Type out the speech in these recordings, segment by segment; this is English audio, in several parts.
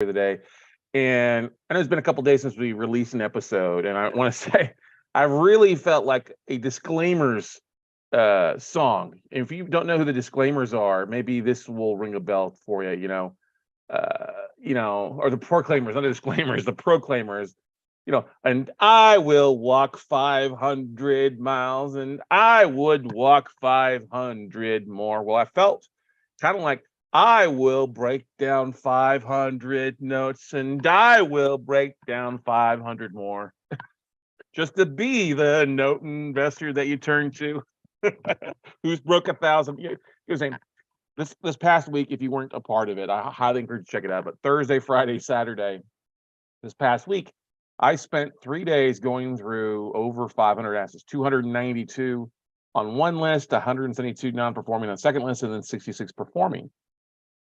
of the day. And I know it's been a couple days since we released an episode, and I want to say I really felt like a disclaimers song. If you don't know who the disclaimers are, maybe this will ring a bell for you. Or the proclaimers, not the disclaimers, the proclaimers. And I will walk 500 miles, and I would walk 500 more. Well, I felt kind of like I will break down 500 notes, and I will break down 500 more, just to be the note investor that you turn to, who's broke 1,000. You were saying this past week, if you weren't a part of it, I highly encourage you to check it out. But Thursday, Friday, Saturday, this past week, I spent 3 days going through over 500 assets, 292 on one list, 172 non-performing on second list, and then 66 performing.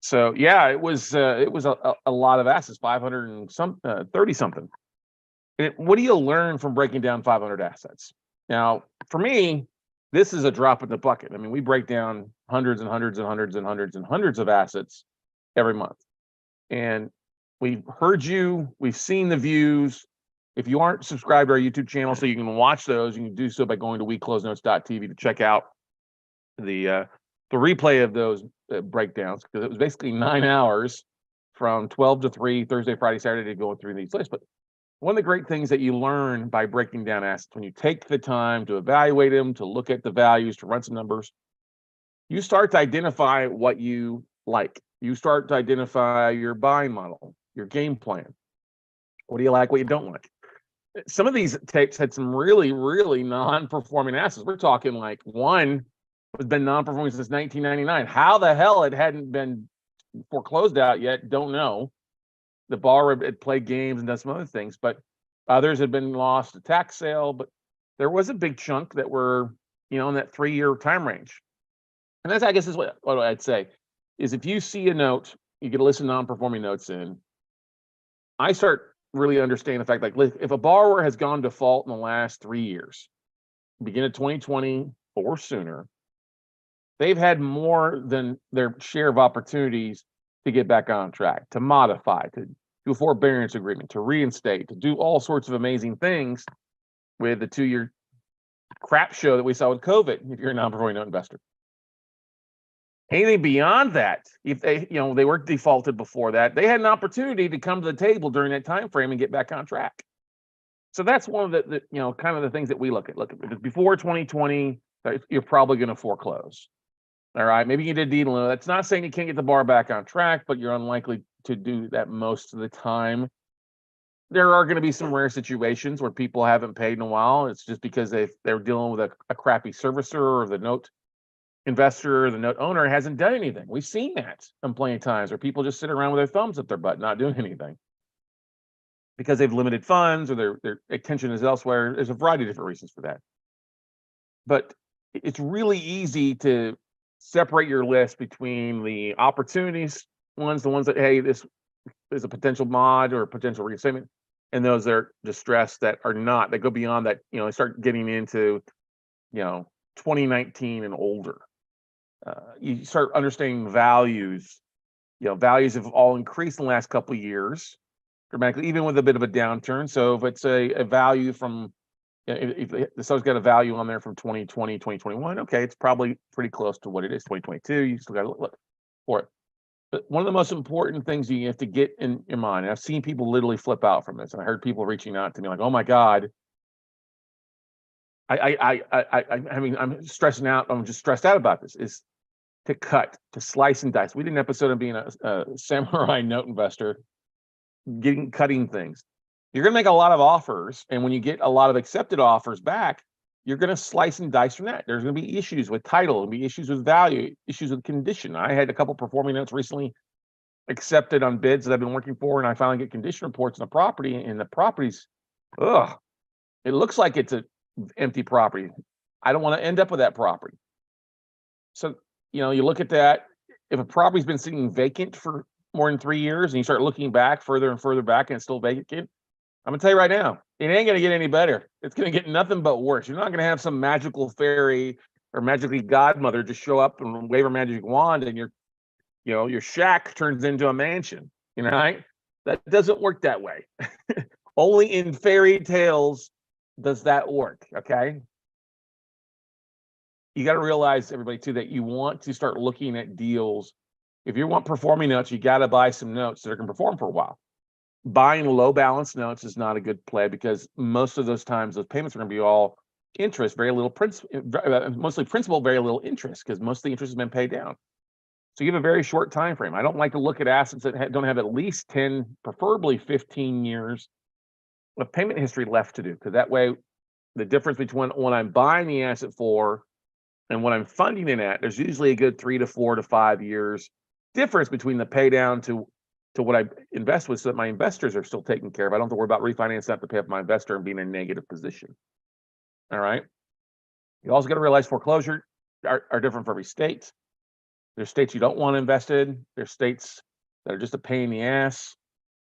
So yeah, it was a lot of assets, 500 and some 30 something. And what do you learn from breaking down 500 assets? Now, for me, this is a drop in the bucket. I mean, we break down hundreds and hundreds and hundreds and hundreds and hundreds of assets every month. And we've heard you, we've seen the views. If you aren't subscribed to our YouTube channel so you can watch those, you can do so by going to weclosenotes.tv to check out the replay of those breakdowns, because it was basically 9 hours from 12 to 3, Thursday, Friday, Saturday, going through these lists. But one of the great things that you learn by breaking down assets, when you take the time to evaluate them, to look at the values, to run some numbers, you start to identify what you like. You start to identify your buying model, your game plan. What do you like, what you don't like? Some of these tapes had some really, really non-performing assets. We're talking like one has been non-performing since 1999. How the hell it hadn't been foreclosed out yet, don't know. The borrower had played games and done some other things, but others had been lost to tax sale. But there was a big chunk that were, in that 3-year time range. And that's, I guess, is what I'd say is, if you see a note, you get to listen to non-performing notes in. I start really understanding the fact, like, if a borrower has gone default in the last 3 years, beginning of 2020 or sooner, they've had more than their share of opportunities to get back on track, to modify, to do a forbearance agreement, to reinstate, to do all sorts of amazing things with the 2-year crap show that we saw with COVID, if you're a non-performing note investor. Anything beyond that, if they were defaulted before that, they had an opportunity to come to the table during that time frame and get back on track. So that's one of the kind of the things that we look at. Before 2020, you're probably going to foreclose. All right, maybe you did a deed loan. That's not saying you can't get the bar back on track, but you're unlikely to do that most of the time. There are going to be some rare situations where people haven't paid in a while. It's just because they're dealing with a crappy servicer, or the note investor or the note owner hasn't done anything. We've seen that plenty of times where people just sit around with their thumbs up their butt, not doing anything, because they've limited funds or their attention is elsewhere. There's a variety of different reasons for that. But it's really easy to separate your list between the opportunities ones, the ones that, hey, this is a potential mod or a potential reinstatement, and those that are distressed that are not, that go beyond that, they start getting into 2019 and older. You start understanding values. Values have all increased in the last couple of years dramatically, even with a bit of a downturn. So if it's a value from, if the sell's got a value on there from 2020, 2021, okay, it's probably pretty close to what it is 2022. You still got to look for it. But one of the most important things you have to get in your mind, and I've seen people literally flip out from this, and I heard people reaching out to me like, "Oh my God, I'm stressing out. I'm just stressed out about this." Is to cut, to slice and dice. We did an episode of being a samurai note investor, cutting things. You're going to make a lot of offers, and when you get a lot of accepted offers back, you're going to slice and dice from that. There's going to be issues with title, there'll be issues with value, issues with condition. I had a couple performing notes recently accepted on bids that I've been working for, and I finally get condition reports on the property, and the property's, it looks like it's an empty property. I don't want to end up with that property. So, you look at that. If a property's been sitting vacant for more than 3 years, and you start looking back further and further back, and it's still vacant, I'm gonna tell you right now, it ain't gonna get any better. It's gonna get nothing but worse. You're not gonna have some magical fairy or magically godmother just show up and wave a magic wand, and your shack turns into a mansion. Right? That doesn't work that way. Only in fairy tales does that work, okay? You got to realize, everybody, too, that you want to start looking at deals. If you want performing notes, you got to buy some notes that are going to perform for a while. Buying low balance notes is not a good play because most of those times those payments are going to be all interest, very little principal, mostly principal, very little interest, because most of the interest has been paid down. So you have a very short time frame. I don't like to look at assets that don't have at least 10, preferably 15 years of payment history left to do, because that way the difference between what I'm buying the asset for and what I'm funding it at, there's usually a good 3 to 4 to 5 years difference between the pay down to what I invest with, so that my investors are still taken care of. I don't have to worry about refinancing that to pay off my investor and being in a negative position. All right. You also got to realize foreclosure are different for every state. There's states you don't want to invest in. There's states that are just a pain in the ass.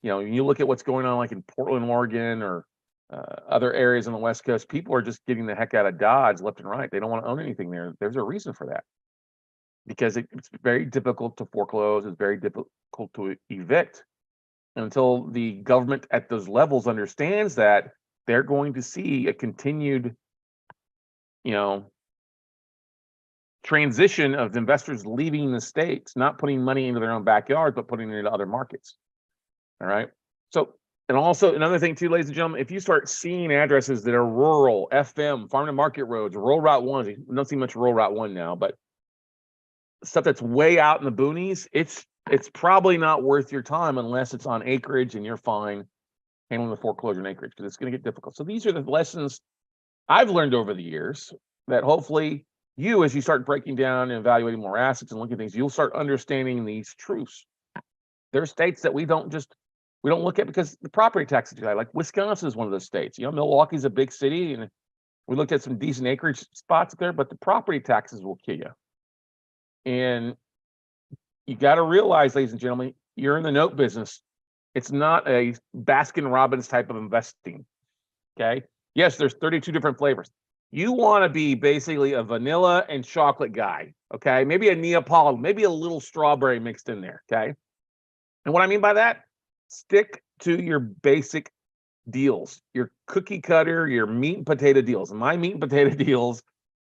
You know, when you look at what's going on, like in Portland, Oregon, or other areas on the West Coast, people are just getting the heck out of Dodge left and right. They don't want to own anything there. There's a reason for that, because it's very difficult to foreclose. It's very difficult to evict. And until the government at those levels understands that, they're going to see a continued, transition of investors leaving the states, not putting money into their own backyard, but putting it into other markets. All right. So, and also another thing too, ladies and gentlemen, if you start seeing addresses that are rural, FM, farm to market roads, rural route ones, you don't see much rural route 1 now, but stuff that's way out in the boonies, it's probably not worth your time unless it's on acreage and you're fine handling the foreclosure and acreage, because it's going to get difficult. So these are the lessons I've learned over the years that hopefully you, as you start breaking down and evaluating more assets and looking at things, you'll start understanding these truths. There are states that we don't look at because the property taxes are high. Like Wisconsin is one of those states. Milwaukee's a big city, and we looked at some decent acreage spots there, but the property taxes will kill you. And you got to realize, ladies and gentlemen, you're in the note business. It's not a Baskin Robbins type of investing. Okay. Yes, there's 32 different flavors. You want to be basically a vanilla and chocolate guy. Okay. Maybe a Neapolitan, maybe a little strawberry mixed in there. Okay. And what I mean by that, stick to your basic deals, your cookie cutter, your meat and potato deals. And my meat and potato deals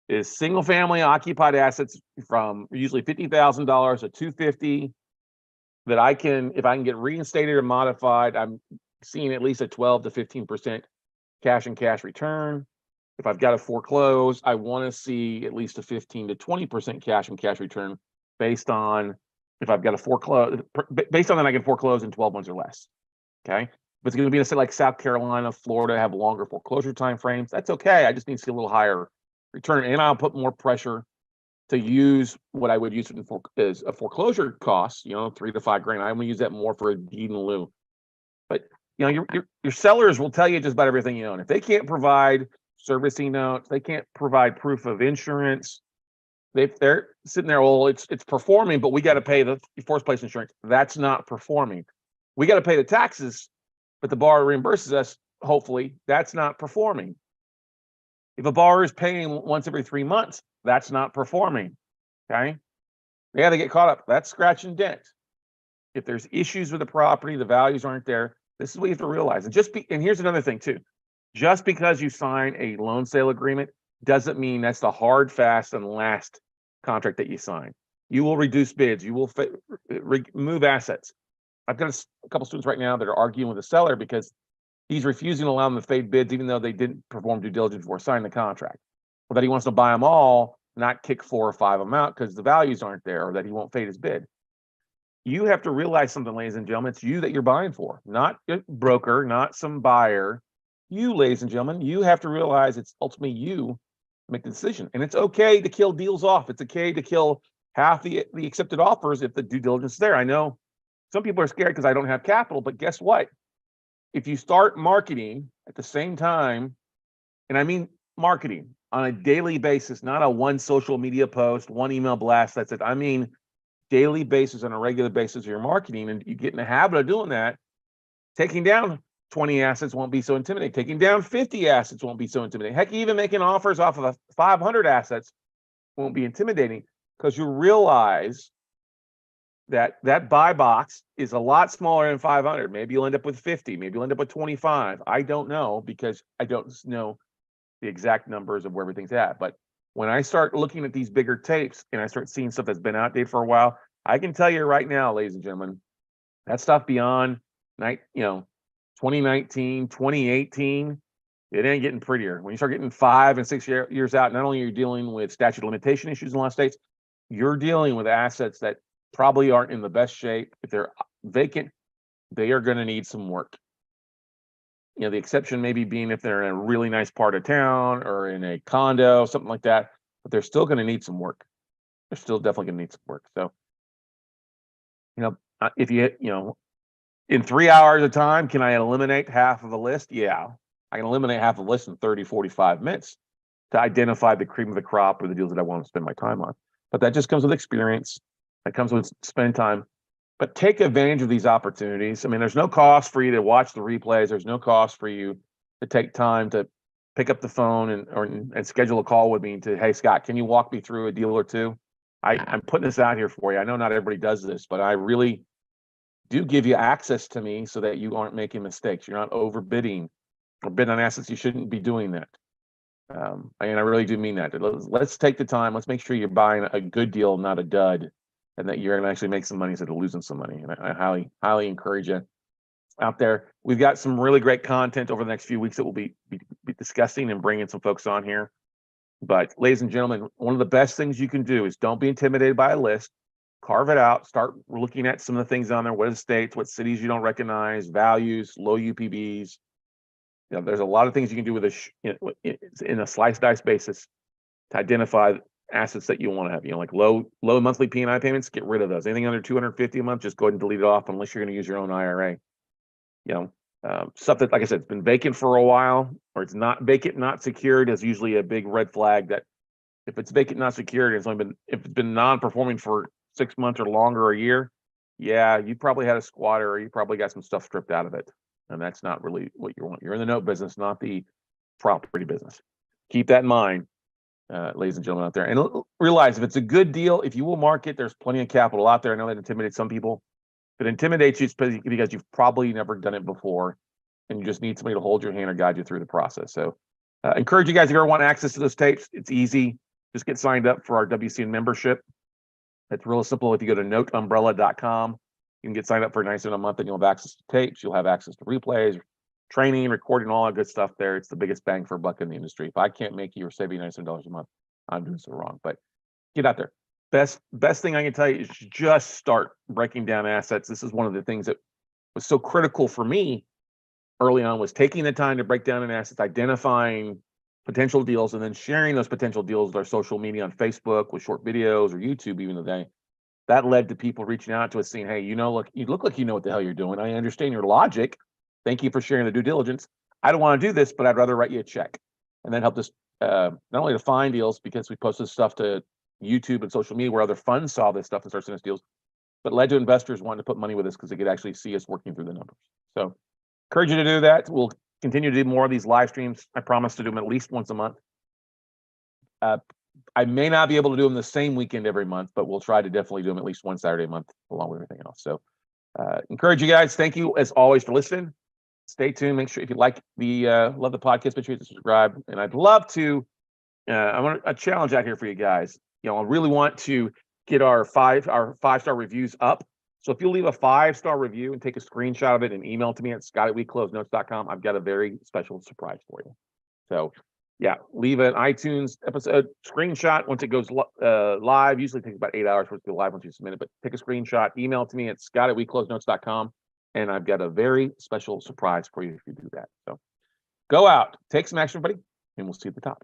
is single family occupied assets from usually $50,000 to $250,000 that I can, if I can get reinstated or modified, I'm seeing at least a 12 to 15% cash and cash return. If I've got to foreclose, I want to see at least a 15 to 20% cash and cash return based on if I've got to foreclose. Based on that, I can foreclose in 12 months or less. Okay. If it's going to be in a state like South Carolina, Florida, have longer foreclosure time frames, that's okay. I just need to see a little higher return, and I'll put more pressure to use what I would use as a foreclosure cost, $3 to $5 grand. I'm going to use that more for a deed in lieu. But your sellers will tell you just about everything you own. If they can't provide servicing notes, they can't provide proof of insurance, they're sitting there, well, it's performing, but we got to pay the forced place insurance. That's not performing. We got to pay the taxes, but the borrower reimburses us, hopefully. That's not performing. If a borrower is paying once every 3 months, that's not performing. Okay. Yeah, they get caught up. That's scratch and dent. If there's issues with the property, the values aren't there, this is what you have to realize. And here's another thing too. Just because you sign a loan sale agreement doesn't mean that's the hard, fast, and last contract that you sign. You will reduce bids. You will remove assets. I've got a couple students right now that are arguing with the seller because he's refusing to allow them to fade bids, even though they didn't perform due diligence before signing the contract. Or that he wants to buy them all, not kick 4 or 5 of them out because the values aren't there, or that he won't fade his bid. You have to realize something, ladies and gentlemen. It's you that you're buying for, not a broker, not some buyer. You, ladies and gentlemen, you have to realize it's ultimately you make the decision. And it's okay to kill deals off. It's okay to kill half the accepted offers if the due diligence is there. I know some people are scared because I don't have capital, but guess what? If you start marketing at the same time, and I mean marketing on a daily basis, not a one social media post, one email blast, that's it. I mean daily basis, on a regular basis, you're marketing, and you get in the habit of doing that, taking down 20 assets won't be so intimidating. Taking down 50 assets won't be so intimidating. Heck, even making offers off of 500 assets won't be intimidating, because you realize that buy box is a lot smaller than 500. Maybe you'll end up with 50. Maybe you'll end up with 25. I don't know because I don't know the exact numbers of where everything's at. But when I start looking at these bigger tapes and I start seeing stuff that's been outdated for a while, I can tell you right now, ladies and gentlemen, that stuff beyond 2019, 2018, it ain't getting prettier. When you start getting 5 and 6 years out, not only are you dealing with statute of limitation issues in a lot of states, you're dealing with assets that probably aren't in the best shape. If they're vacant, they are going to need some work. The exception maybe being if they're in a really nice part of town or in a condo, something like that, but they're still going to need some work. They're still definitely going to need some work. So, if in 3 hours of time, can I eliminate half of a list? Yeah, I can eliminate half of the list in 30, 45 minutes to identify the cream of the crop or the deals that I want to spend my time on. But that just comes with experience. That comes with spending time. But take advantage of these opportunities. I mean, there's no cost for you to watch the replays. There's no cost for you to take time to pick up the phone and schedule a call with me to, hey, Scott, can you walk me through a deal or two? I'm putting this out here for you. I know not everybody does this, but I really do give you access to me so that you aren't making mistakes. You're not overbidding or bidding on assets. You shouldn't be doing that. And I really do mean that. Let's take the time. Let's make sure you're buying a good deal, not a dud, and that you're going to actually make some money instead of losing some money. And I highly, highly encourage you out there. We've got some really great content over the next few weeks that we'll be discussing and bringing some folks on here. But ladies and gentlemen, one of the best things you can do is don't be intimidated by a list. Carve it out. Start looking at some of the things on there. What estates, what cities you don't recognize, values, low UPBs. There's a lot of things you can do with in a slice dice basis to identify assets that you want to have. Like low monthly P&I payments, get rid of those. Anything under $250 a month, just go ahead and delete it off unless you're going to use your own IRA. Stuff that, like I said, it's been vacant for a while, or it's not vacant, not secured, is usually a big red flag. That if it's vacant, not secured, if it's been non-performing for 6 months or longer, or a year, yeah, you probably had a squatter, or you probably got some stuff stripped out of it. And that's not really what you want. You're in the note business, not the property business. Keep that in mind, ladies and gentlemen out there. And realize if it's a good deal, if you will market, there's plenty of capital out there. I know that intimidates some people. If it intimidates you, it's because you've probably never done it before, and you just need somebody to hold your hand or guide you through the process. So encourage you guys, if you ever want access to those tapes, it's easy. Just get signed up for our WCN membership. It's real simple. If you go to noteumbrella.com, you can get signed up for $97 a month, and you'll have access to tapes. You'll have access to replays, training, recording, all that good stuff there. It's the biggest bang for a buck in the industry. If I can't make you or save you $97 a month, I'm doing so wrong. But get out there. Best thing I can tell you is just start breaking down assets. This is one of the things that was so critical for me early on, was taking the time to break down an asset, identifying potential deals, and then sharing those potential deals with our social media on Facebook, with short videos, or YouTube even today. That led to people reaching out to us saying, hey, look, you look like you know what the hell you're doing. I understand your logic. Thank you for sharing the due diligence. I don't want to do this, but I'd rather write you a check. And then helped us not only to find deals, because we posted stuff to YouTube and social media where other funds saw this stuff and started sending us deals, but led to investors wanting to put money with us because they could actually see us working through the numbers. So encourage you to do that. We'll continue to do more of these live streams. I promise to do them at least once a month. I may not be able to do them the same weekend every month, but we'll try to definitely do them at least one Saturday a month along with everything else. So encourage you guys. Thank you as always for listening. Stay tuned. Make sure if you like love the podcast, make sure to subscribe. And I'd love to, I want a challenge out here for you guys. I really want to get our five-star reviews up. So if you leave a 5-star review and take a screenshot of it and email it to me at scott@weclosenotes.com, I've got a very special surprise for you. So yeah, leave an iTunes episode screenshot once it goes live. Usually takes about 8 hours for it to go live once you submit it, but take a screenshot, email it to me at scott@weclosenotes.com, and I've got a very special surprise for you if you do that. So go out, take some action, everybody, and we'll see you at the top.